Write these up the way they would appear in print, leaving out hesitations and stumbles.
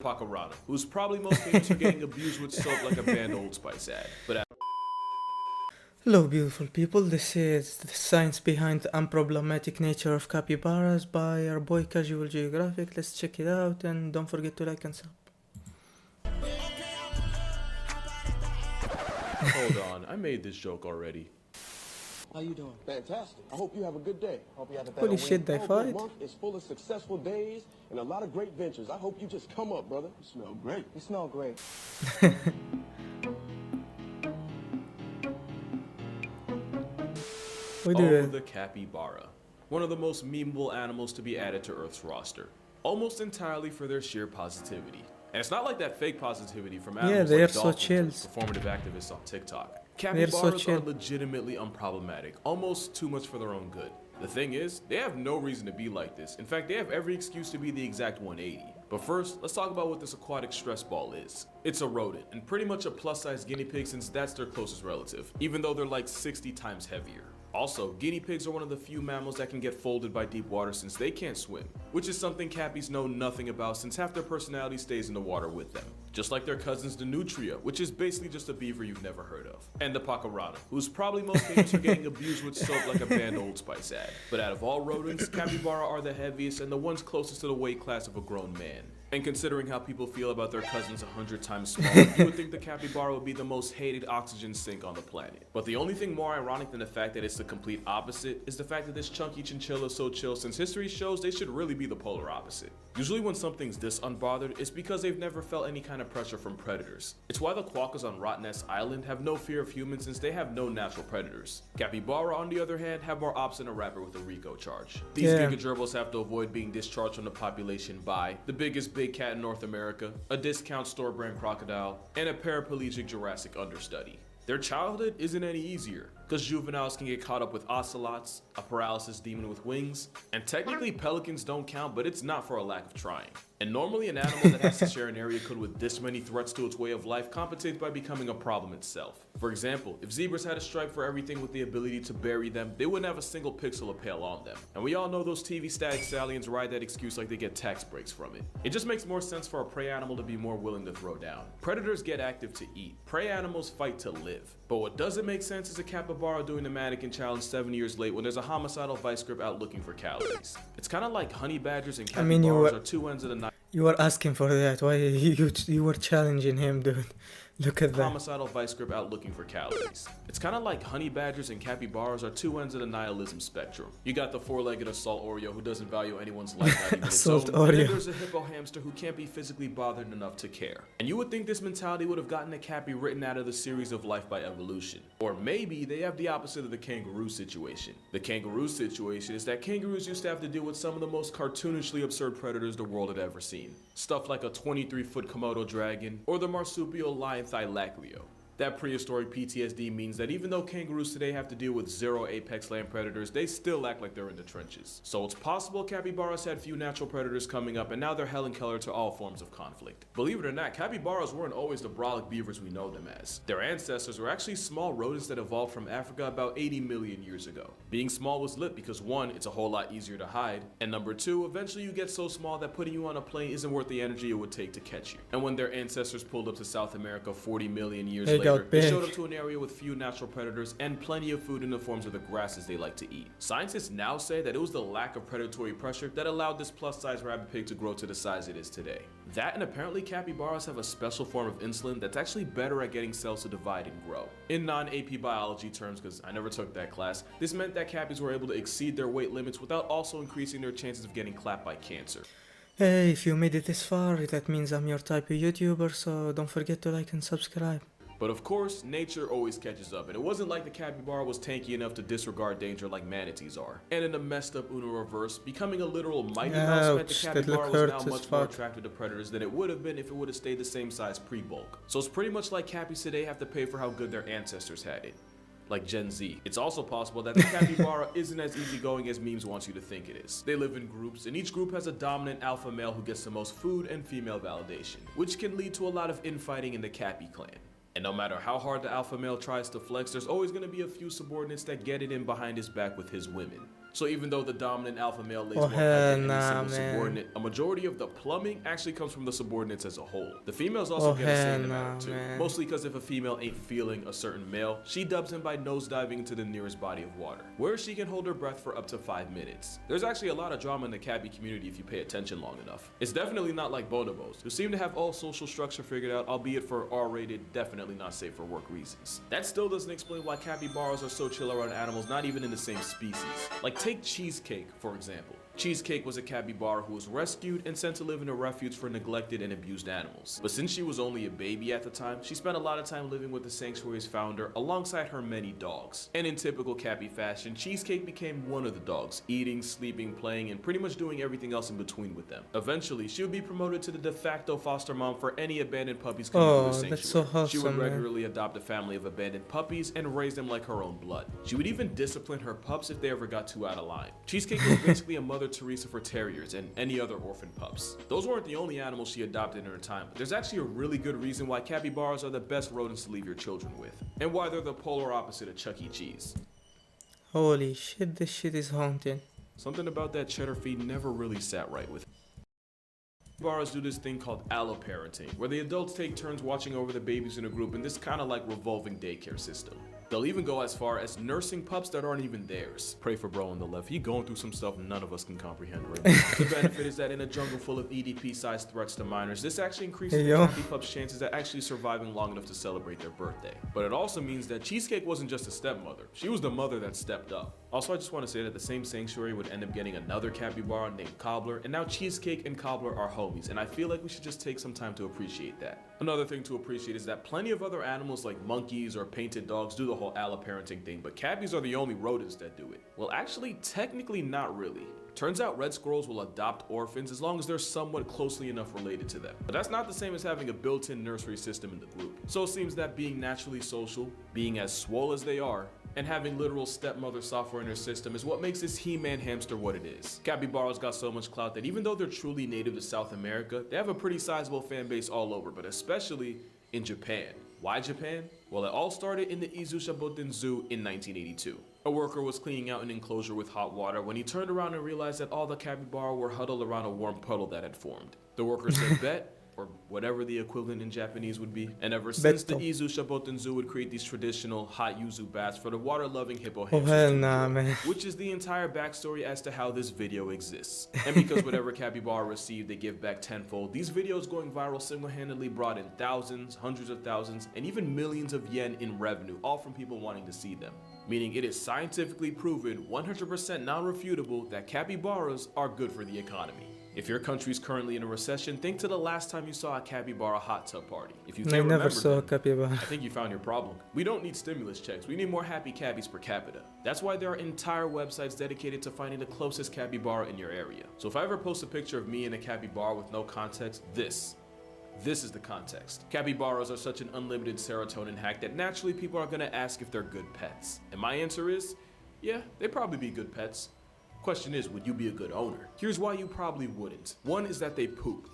CAPYBARAS, who's probably most famous for getting abused with soap like a banned Old Spice ad. But Hello, beautiful people. This is the science behind the unproblematic nature of capybaras by our boy Casual Geographic. Let's check it out and don't forget to like and sub. hold on, I made this joke already. How you doing? Fantastic. I hope you have a good day. Hope you have a better Holy week. shit, they I hope your fight. month is full of successful days and a lot of great ventures. I hope you just come up, brother. You smell great. You smell great. We do Oh, it. the capybara. One of the most memeable animals to be added to Earth's roster. Almost entirely for their sheer positivity. And it's not like that fake positivity from animals they like are so dolphins chill. or performative activists on TikTok. They are so Capybaras chill. are legitimately unproblematic, almost too much for their own good. The thing is, they have no reason to be like this. In fact, they have every excuse to be the exact 180. But first, let's talk about what this aquatic stress ball is. It's a rodent, and pretty much a plus-size guinea pig since that's their closest relative, even though they're like 60 times heavier. Also, guinea pigs are one of the few mammals that can get folded by deep water since they can't swim, which is something cappies know nothing about since half their personality stays in the water with them. Just like their cousins the nutria, which is basically just a beaver you've never heard of. And the pacarata, who's probably most famous for getting abused with soap like a banned Old Spice ad. But out of all rodents, capybara are the heaviest and the ones closest to the weight class of a grown man. And considering how people feel about their cousins 100 times smaller, you would think the capybara would be the most hated oxygen sink on the planet. But the only thing more ironic than the fact that it's the complete opposite is the fact that this chunky chinchilla is so chill since history shows they should really be the polar opposite. Usually when something's this unbothered, it's because they've never felt any kind of pressure from predators. It's why the quokkas on Rottnest Island have no fear of humans since they have no natural predators. Capybara, on the other hand, have more ops than a rapper with a RICO charge. These gigagerbils have to avoid being discharged from the population by the biggest big cat in North America, a discount store brand crocodile, and a paraplegic Jurassic understudy. Their childhood isn't any easier, because juveniles can get caught up with ocelots, a paralysis demon with wings, and technically pelicans don't count, but it's not for a lack of trying. And normally an animal that has to share an area code with this many threats to its way of life compensates by becoming a problem itself. For example, if zebras had a stripe for everything with the ability to bury them, they wouldn't have a single pixel of pale on them. And we all know those TV static stallions ride that excuse like they get tax breaks from it. It just makes more sense for a prey animal to be more willing to throw down. Predators get active to eat. Prey animals fight to live. But what doesn't make sense is a capybara doing the mannequin challenge 7 years late when there's a homicidal vice grip out looking for calories. It's kind of like honey badgers and capybaras mean, you were- are two ends of the knife. You were asking for that. Why you were challenging him, dude? Look at that. Homicidal vice grip out looking for calories. It's kind of like honey badgers and capybaras are two ends of the nihilism spectrum. You got the four-legged assault Oreo who doesn't value anyone's life not even its Assault own, and then Oreo. there's a hippo hamster who can't be physically bothered enough to care. And you would think this mentality would have gotten a cappy written out of the series of Life by Evolution. Or maybe they have the opposite of the kangaroo situation. The kangaroo situation is that kangaroos used to have to deal with some of the most cartoonishly absurd predators the world had ever seen. Stuff like a 23-foot Komodo dragon or the marsupial lion Thylacleo. That prehistoric PTSD means that even though kangaroos today have to deal with zero apex land predators, they still act like they're in the trenches. So it's possible capybaras had few natural predators coming up and now they're Helen Keller to all forms of conflict. Believe it or not, capybaras weren't always the brolic beavers we know them as. Their ancestors were actually small rodents that evolved from Africa about 80 million years ago. Being small was lit because one, it's a whole lot easier to hide, and number two, eventually you get so small that putting you on a plane isn't worth the energy it would take to catch you. And when their ancestors pulled up to South America 40 million years later, they showed up to an area with few natural predators and plenty of food in the forms of the grasses they like to eat. Scientists now say that it was the lack of predatory pressure that allowed this plus-size rabbit pig to grow to the size it is today. That and apparently capybaras have a special form of insulin that's actually better at getting cells to divide and grow. In non-AP biology terms, because I never took that class, this meant that cappies were able to exceed their weight limits without also increasing their chances of getting clapped by cancer. Hey, if you made it this far, that means I'm your type of YouTuber, so don't forget to like and subscribe. But of course, nature always catches up, and it wasn't like the capybara was tanky enough to disregard danger like manatees are. And in the messed up Uno reverse, becoming a literal Mighty Mouse meant the Ouch, that capybara look was hurts now as much more fuck. attracted to predators than it would have been if it would have stayed the same size pre-bulk. So it's pretty much like cappies today have to pay for how good their ancestors had it. Like Gen Z. It's also possible that the capybara isn't as easygoing as memes want you to think it is. They live in groups, and each group has a dominant alpha male who gets the most food and female validation, which can lead to a lot of infighting in the Cappy clan. And no matter how hard the alpha male tries to flex, there's always going to be a few subordinates that get it in behind his back with his women. So even though the dominant alpha male lays Oh, more eggs hell than any nah, single man. subordinate, a majority of the plumbing actually comes from the subordinates as a whole. The females also Oh, get a say hell in the nah, matter too. man. Mostly because if a female ain't feeling a certain male, she dubs him by nosediving into the nearest body of water, where she can hold her breath for up to 5 minutes. There's actually a lot of drama in the cabbie community if you pay attention long enough. It's definitely not like bonobos, who seem to have all social structure figured out, albeit for R-rated, definitely not safe for work reasons. That still doesn't explain why capybaras are so chill around animals not even in the same species. Like take Cheesecake, for example. Cheesecake was a capybara who was rescued and sent to live in a refuge for neglected and abused animals. But since she was only a baby at the time, she spent a lot of time living with the sanctuary's founder alongside her many dogs. And in typical cappy fashion, Cheesecake became one of the dogs, eating, sleeping, playing, and pretty much doing everything else in between with them. Eventually, she would be promoted to the de facto foster mom for any abandoned puppies coming through the sanctuary. That's so wholesome, She would man. regularly adopt a family of abandoned puppies and raise them like her own blood. She would even discipline her pups if they ever got too out of line. Cheesecake was basically a Mother Teresa for terriers and any other orphan pups. Those weren't the only animals she adopted in her time, but there's actually a really good reason why capybaras are the best rodents to leave your children with, and why they're the polar opposite of Chuck E. Cheese. Holy shit, this shit is haunting. Something about that cheddar feed never really sat right with me. Capybaras do this thing called alloparenting, where the adults take turns watching over the babies in a group in this kind of like revolving daycare system. They'll even go as far as nursing pups that aren't even theirs. Pray for bro on the left, he going through some stuff none of us can comprehend right now. The benefit is that in a jungle full of EDP-sized threats to minors, this actually increases the cappy pup's chances at actually surviving long enough to celebrate their birthday. But it also means that Cheesecake wasn't just a stepmother, she was the mother that stepped up. Also, I just want to say that the same sanctuary would end up getting another capybara named Cobbler, and now Cheesecake and Cobbler are homies, and I feel like we should just take some time to appreciate that. Another thing to appreciate is that plenty of other animals like monkeys or painted dogs do the whole alloparenting thing, but cabbies are the only rodents that do it. Well, actually, technically not really. Turns out red squirrels will adopt orphans as long as they're somewhat closely enough related to them. But that's not the same as having a built-in nursery system in the group. So it seems that being naturally social, being as swole as they are, and having literal stepmother software in their system is what makes this He-Man hamster what it is. Capybaras got so much clout that even though they're truly native to South America, they have a pretty sizable fan base all over, but especially in Japan. Why Japan? Well, it all started in the Izushaboten Zoo in 1982. A worker was cleaning out an enclosure with hot water when he turned around and realized that all the capybara were huddled around a warm puddle that had formed. The worker said bet, or whatever the equivalent in Japanese would be, and ever since the Izushaboten Zoo would create these traditional hot yuzu baths for the water-loving hippo hamsters hell to nah, enjoy, man. which is the entire backstory as to how this video exists. And because whatever capybara received they give back tenfold, these videos going viral single-handedly brought in thousands, hundreds of thousands, and even millions of yen in revenue, all from people wanting to see them. Meaning it is scientifically proven, 100% non-refutable, that capybaras are good for the economy. If your country's currently in a recession, think to the last time you saw a capybara hot tub party. If you I can't never remember saw a them, capybara. I think you found your problem. We don't need stimulus checks, we need more happy cabbies per capita. That's why there are entire websites dedicated to finding the closest capybara in your area. So if I ever post a picture of me and a capybara with no context, this is the context. Capybaras are such an unlimited serotonin hack that naturally people are gonna ask if they're good pets. And my answer is, yeah, they'd probably be good pets. Question is, would you be a good owner? Here's why you probably wouldn't. One is that they poop.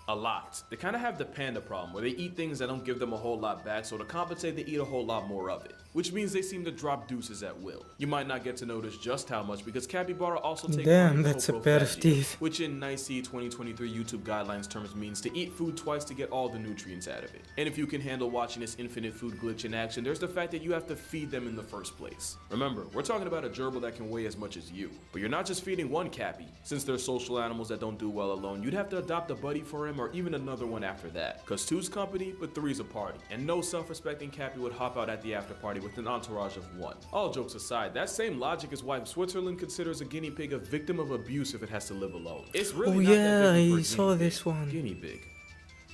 A lot. They kind of have the panda problem where they eat things that don't give them a whole lot back, so to compensate they eat a whole lot more of it, which means they seem to drop deuces at will. You might not get to notice just how much because capybara also take Damn, that's a pair of teeth. which in NICE 2023 YouTube guidelines terms means to eat food twice to get all the nutrients out of it. And if you can handle watching this infinite food glitch in action, there's the fact that you have to feed them in the first place. Remember, we're talking about a gerbil that can weigh as much as you, but you're not just feeding one cappy. Since they're social animals that don't do well alone, you'd have to adopt a buddy for him or even another one after that. Cause two's company, but three's a party. And no self-respecting cappy would hop out at the after party with an entourage of one. All jokes aside, that same logic is why Switzerland considers a guinea pig a victim of abuse if it has to live alone. It's really not that different for a I saw guinea this pig. one. Guinea pig.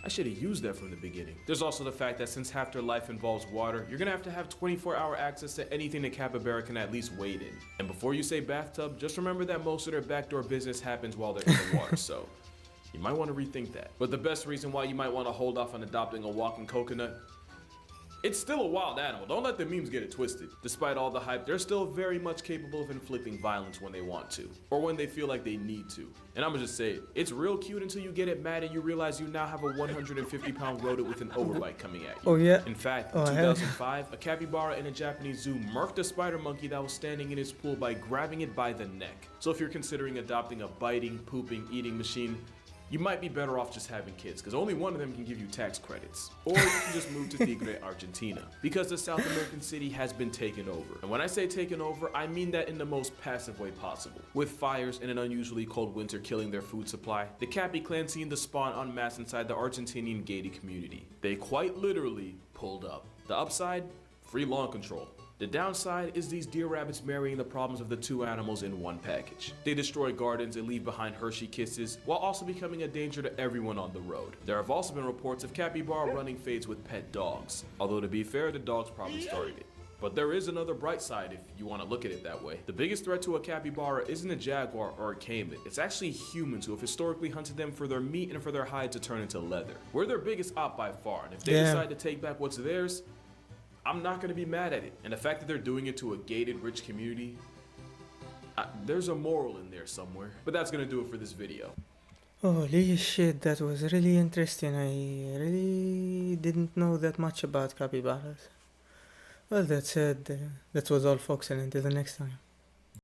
I should have used that from the beginning. There's also the fact that since half their life involves water, you're gonna have 24-hour access to anything the capybara can at least wade in. And before you say bathtub, just remember that most of their backdoor business happens while they're in the water, so you might want to rethink that. But the best reason why you might want to hold off on adopting a walking coconut It's still a wild animal, don't let the memes get it twisted. Despite all the hype, they're still very much capable of inflicting violence when they want to, or when they feel like they need to. And I'ma just say it, it's real cute until you get it mad and you realize you now have a 150-pound rodent with an overbite coming at you. Oh yeah. In fact, Oh, in I have. 2005, a capybara in a Japanese zoo murked a spider monkey that was standing in his pool by grabbing it by the neck. So if you're considering adopting a biting, pooping, eating machine, you might be better off just having kids, because only one of them can give you tax credits. Or you can just move to Tigre, Argentina, because the South American city has been taken over. And when I say taken over, I mean that in the most passive way possible. With fires and an unusually cold winter killing their food supply, the Cappy clan seemed to spawn en masse inside the Argentinian gated community. They quite literally pulled up. The upside? Free lawn control. The downside is these deer rabbits marrying the problems of the two animals in one package. They destroy gardens and leave behind Hershey kisses, while also becoming a danger to everyone on the road. There have also been reports of capybara running fades with pet dogs, although to be fair, the dogs probably started it. But there is another bright side if you want to look at it that way. The biggest threat to a capybara isn't a jaguar or a caiman, it's actually humans who have historically hunted them for their meat and for their hide to turn into leather. We're their biggest op by far, and if they decide to take back what's theirs, I'm not going to be mad at it. And the fact that they're doing it to a gated, rich community, there's a moral in there somewhere. But that's going to do it for this video. Holy shit, that was really interesting. I really didn't know that much about capybaras. Well, that's it. That was all, folks, and until the next time.